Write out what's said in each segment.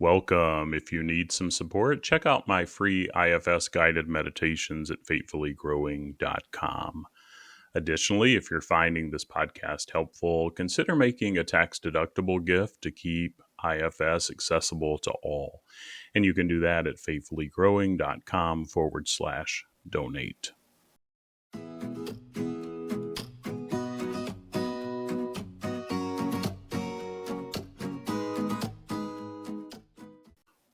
Welcome. If you need some support, check out my free IFS guided meditations at faithfullygrowing.com. Additionally, if you're finding this podcast helpful, consider making a tax-deductible gift to keep IFS accessible to all. And you can do that at faithfullygrowing.com/donate.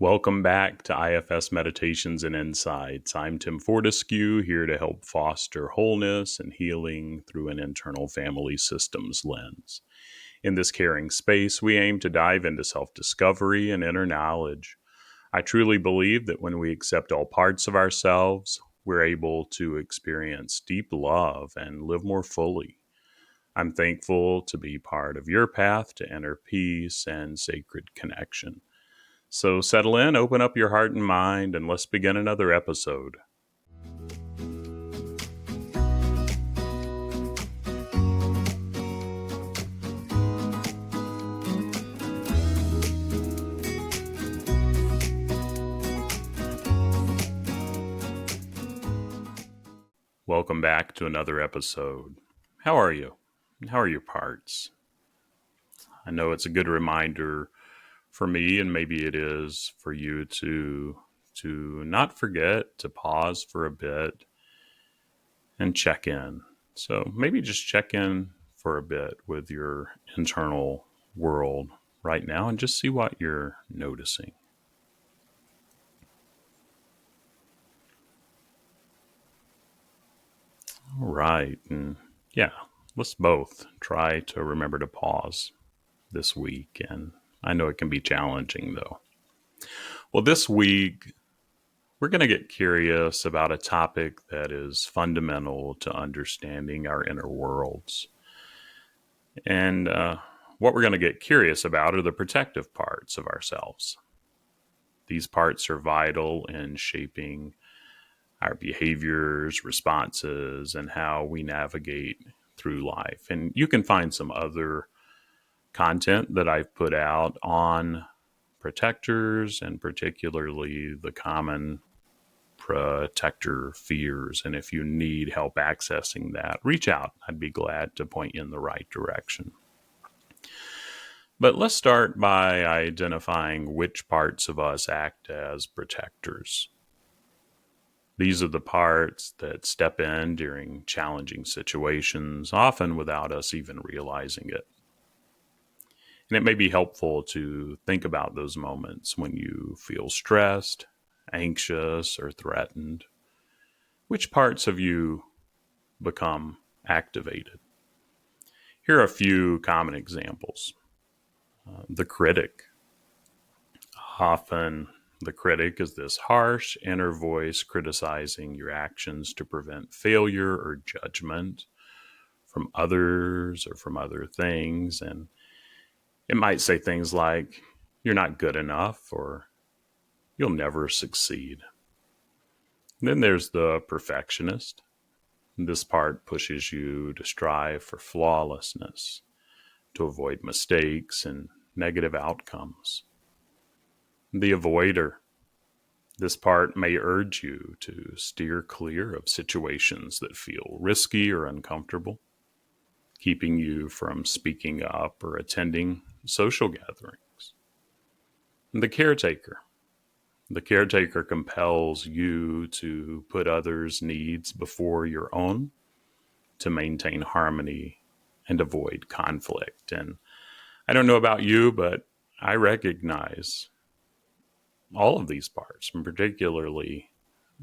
Welcome back to IFS Meditations and Insights. I'm Tim Fortescue, here to help foster wholeness and healing through an internal family systems lens. In this caring space, we aim to dive into self-discovery and inner knowledge. I truly believe that when we accept all parts of ourselves, we're able to experience deep love and live more fully. I'm thankful to be part of your path to inner peace and sacred connection. So settle in, open up your heart and mind, and let's begin another episode. Welcome back to another episode. How are you? How are your parts? I know it's a good reminder for me, and maybe it is for you to not forget to pause for a bit and check in. So maybe just check in for a bit with your internal world right now and just see what you're noticing. All right. And yeah, let's both try to remember to pause this week. And I know it can be challenging, though. Well, this week, we're going to get curious about a topic that is fundamental to understanding our inner worlds. And what we're going to get curious about are the protective parts of ourselves. These parts are vital in shaping our behaviors, responses, and how we navigate through life. And you can find some other content that I've put out on protectors, and particularly the common protector fears. And if you need help accessing that, reach out. I'd be glad to point you in the right direction. But let's start by identifying which parts of us act as protectors. These are the parts that step in during challenging situations, often without us even realizing it. And it may be helpful to think about those moments when you feel stressed, anxious, or threatened. Which parts of you become activated? Here are a few common examples. The critic. Often the critic is this harsh inner voice criticizing your actions to prevent failure or judgment from others or from other things. And it might say things like, you're not good enough, or you'll never succeed. And then there's the perfectionist. This part pushes you to strive for flawlessness, to avoid mistakes and negative outcomes. The avoider. This part may urge you to steer clear of situations that feel risky or uncomfortable, keeping you from speaking up or attending social gatherings. The caretaker. The caretaker compels you to put others' needs before your own, to maintain harmony and avoid conflict. And I don't know about you, but I recognize all of these parts, and particularly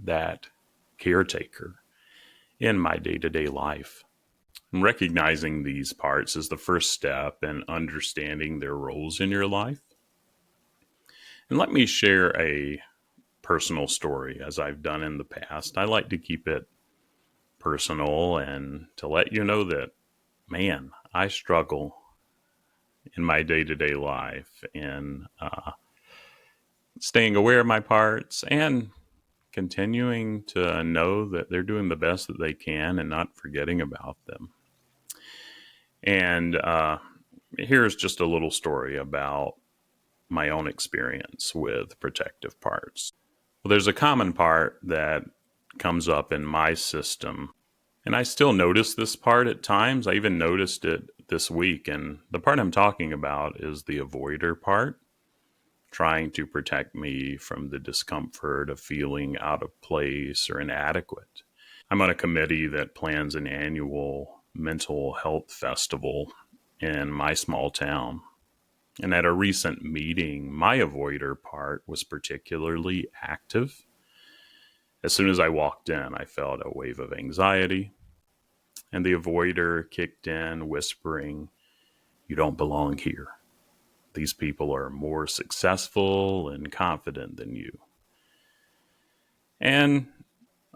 that caretaker, in my day-to-day life. And recognizing these parts is the first step in understanding their roles in your life. And let me share a personal story, as I've done in the past. I like to keep it personal and to let you know that, man, I struggle in my day-to-day life in staying aware of my parts and continuing to know that they're doing the best that they can and not forgetting about them. And here's just a little story about my own experience with protective parts. Well, there's a common part that comes up in my system, and I still notice this part at times. I even noticed it this week, and the part I'm talking about is the avoider part, trying to protect me from the discomfort of feeling out of place or inadequate. I'm on a committee that plans an annual mental health festival in my small town. And at a recent meeting, my avoider part was particularly active. As soon as I walked in, I felt a wave of anxiety, and the avoider kicked in, whispering, "You don't belong here. These people are more successful and confident than you." And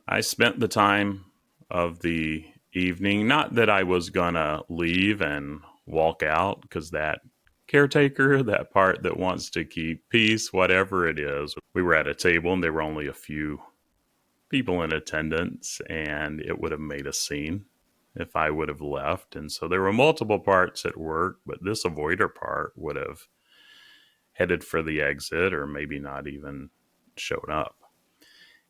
I spent the time of the evening, not that I was going to leave and walk out, because that caretaker, that part that wants to keep peace, whatever it is, we were at a table and there were only a few people in attendance, and it would have made a scene if I would have left. And so there were multiple parts at work, but this avoider part would have headed for the exit or maybe not even showed up.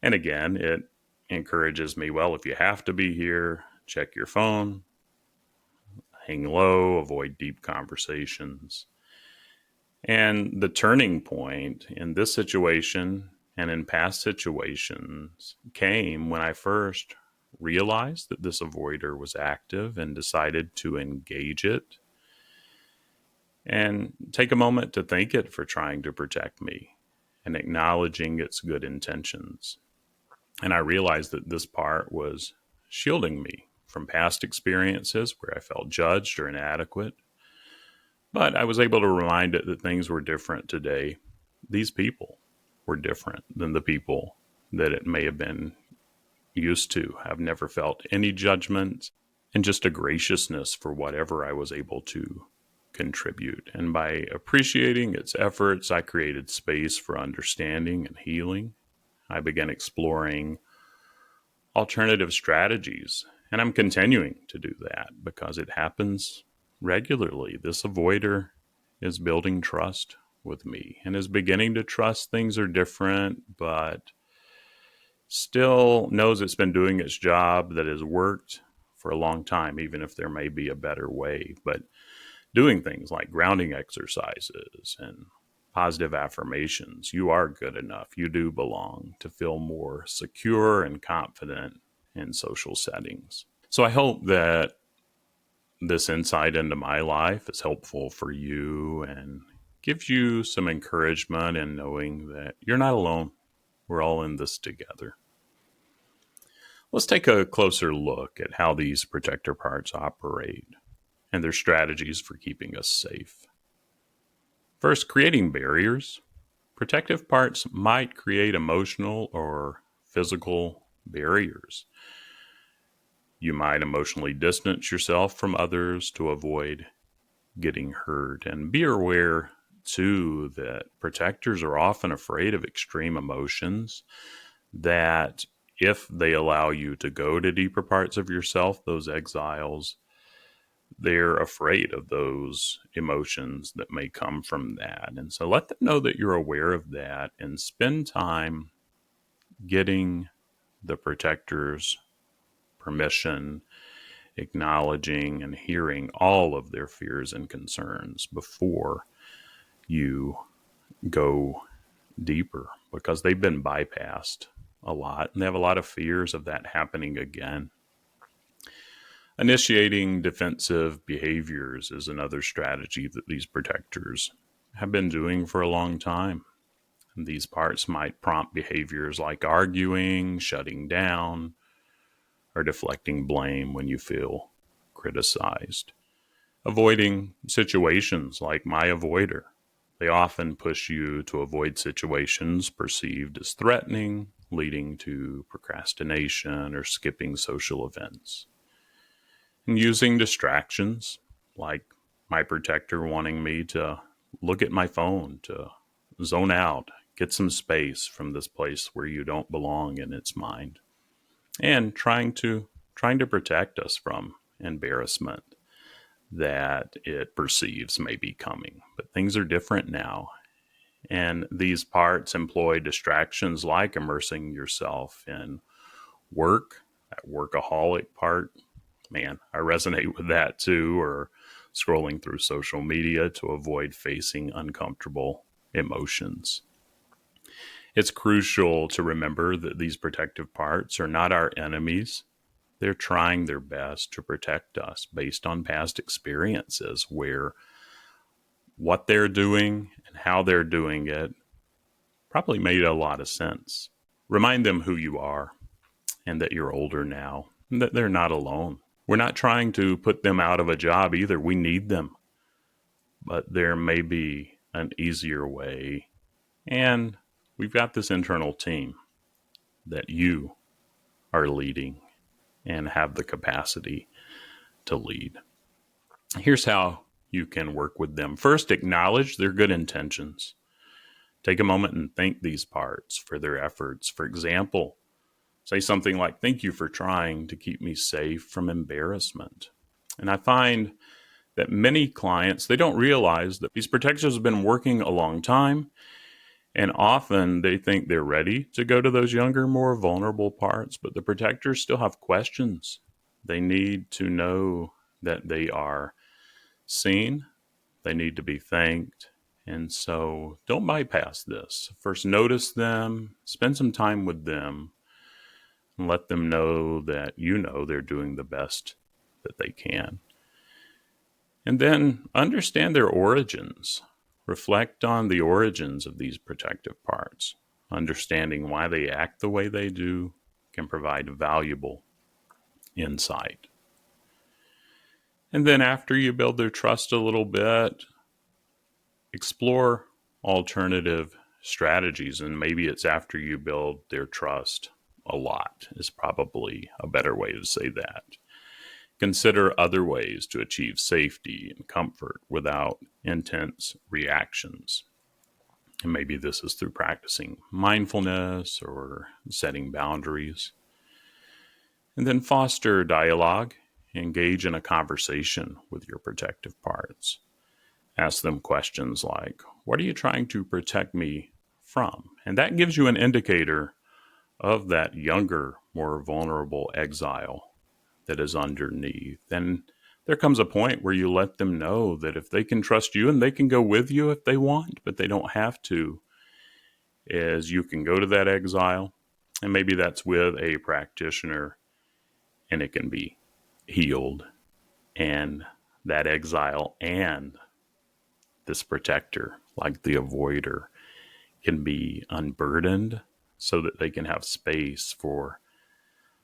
And again, it encourages me, well, if you have to be here, check your phone, hang low, avoid deep conversations. And the turning point in this situation and in past situations came when I first realized that this avoider was active and decided to engage it and take a moment to thank it for trying to protect me and acknowledging its good intentions. And I realized that this part was shielding me from past experiences where I felt judged or inadequate. But I was able to remind it that things were different today. These people were different than the people that it may have been used to. I've never felt any judgment and just a graciousness for whatever I was able to contribute. And by appreciating its efforts, I created space for understanding and healing. I began exploring alternative strategies, and I'm continuing to do that because it happens regularly. This avoider is building trust with me and is beginning to trust things are different, but still knows it's been doing its job that has worked for a long time, even if there may be a better way. But doing things like grounding exercises and positive affirmations, you are good enough, you do belong, to feel more secure and confident in social settings. So I hope that this insight into my life is helpful for you and gives you some encouragement in knowing that you're not alone. We're all in this together. Let's take a closer look at how these protector parts operate and their strategies for keeping us safe. First, creating barriers. Protective parts might create emotional or physical barriers. You might emotionally distance yourself from others to avoid getting hurt. And be aware, too, that protectors are often afraid of extreme emotions, that if they allow you to go to deeper parts of yourself, those exiles, they're afraid of those emotions that may come from that. And so let them know that you're aware of that and spend time getting the protector's permission, acknowledging and hearing all of their fears and concerns before you go deeper, because they've been bypassed a lot and they have a lot of fears of that happening again. Initiating defensive behaviors is another strategy that these protectors have been doing for a long time. And these parts might prompt behaviors like arguing, shutting down, or deflecting blame when you feel criticized. Avoiding situations like my avoider. They often push you to avoid situations perceived as threatening, leading to procrastination or skipping social events. And using distractions, like my protector wanting me to look at my phone, to zone out, get some space from this place where you don't belong in its mind. And trying to protect us from embarrassment that it perceives may be coming. But things are different now, And these parts employ distractions like immersing yourself in work, that workaholic part. Man, I resonate with that too, or scrolling through social media to avoid facing uncomfortable emotions. It's crucial to remember that these protective parts are not our enemies. They're trying their best to protect us based on past experiences where what they're doing and how they're doing it probably made a lot of sense. Remind them who you are and that you're older now and that they're not alone. We're not trying to put them out of a job either. We need them, but there may be an easier way. And we've got this internal team that you are leading and have the capacity to lead. Here's how you can work with them. First, acknowledge their good intentions. Take a moment and thank these parts for their efforts. For example, say something like, "Thank you for trying to keep me safe from embarrassment." And I find that many clients, they don't realize that these protectors have been working a long time. And often they think they're ready to go to those younger, more vulnerable parts, but the protectors still have questions. They need to know that they are seen. They need to be thanked. And so don't bypass this. First, notice them, spend some time with them, and let them know that you know they're doing the best that they can. And then understand their origins. Reflect on the origins of these protective parts. Understanding why they act the way they do can provide valuable insight. And then after you build their trust a little bit, explore alternative strategies. And maybe it's after you build their trust a lot is probably a better way to say that. Consider other ways to achieve safety and comfort without intense reactions. And maybe this is through practicing mindfulness or setting boundaries. And then foster dialogue. Engage in a conversation with your protective parts. Ask them questions like, "What are you trying to protect me from?" And that gives you an indicator of that younger, more vulnerable exile that is underneath. And there comes a point where you let them know that if they can trust you and they can go with you if they want, but they don't have to, is you can go to that exile. And maybe that's with a practitioner and it can be healed. And that exile and this protector, like the avoider, can be unburdened so that they can have space for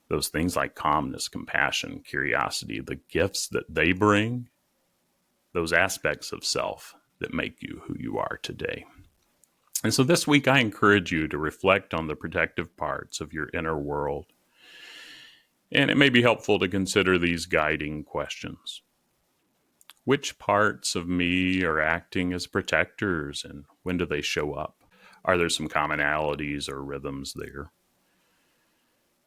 those things like calmness, compassion, curiosity, the gifts that they bring, those aspects of self that make you who you are today. And so this week, I encourage you to reflect on the protective parts of your inner world. And it may be helpful to consider these guiding questions. Which parts of me are acting as protectors, and when do they show up? Are there some commonalities or rhythms there?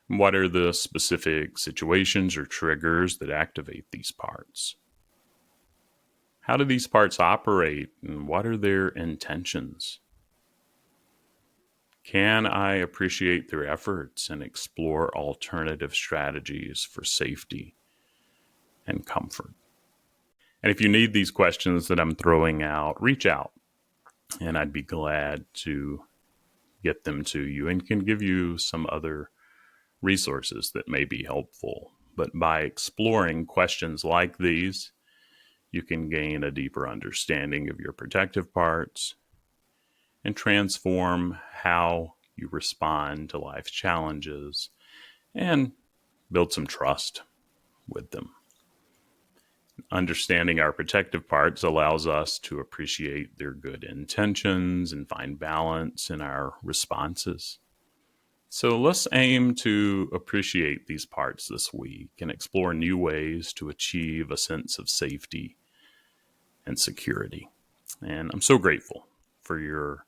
What are the specific situations or triggers that activate these parts? How do these parts operate, and what are their intentions? Can I appreciate their efforts and explore alternative strategies for safety and comfort? And if you need these questions that I'm throwing out, reach out, and I'd be glad to get them to you and can give you some other resources that may be helpful. But by exploring questions like these, you can gain a deeper understanding of your protective parts and transform how you respond to life's challenges and build some trust with them. Understanding our protective parts allows us to appreciate their good intentions and find balance in our responses. So let's aim to appreciate these parts this week and explore new ways to achieve a sense of safety and security. And I'm so grateful for your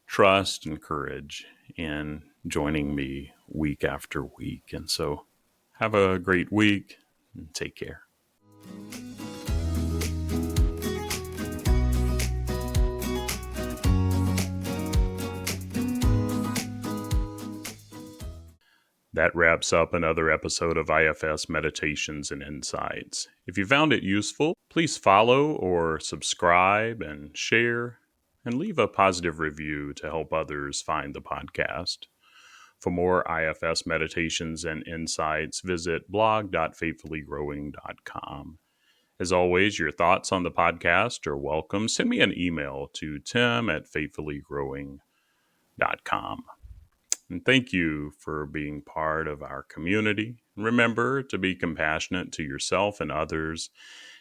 trust and courage in joining me week after week. And so have a great week and take care. That wraps up another episode of IFS Meditations and Insights. If you found it useful, please follow or subscribe and share, and leave a positive review to help others find the podcast. For more IFS Meditations and Insights, visit blog.faithfullygrowing.com. As always, your thoughts on the podcast are welcome. Send me an email to tim@faithfullygrowing.com. And thank you for being part of our community. Remember to be compassionate to yourself and others.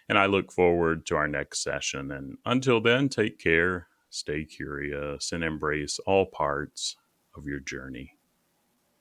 And I look forward to our next session. And until then, take care, stay curious, and embrace all parts of your journey.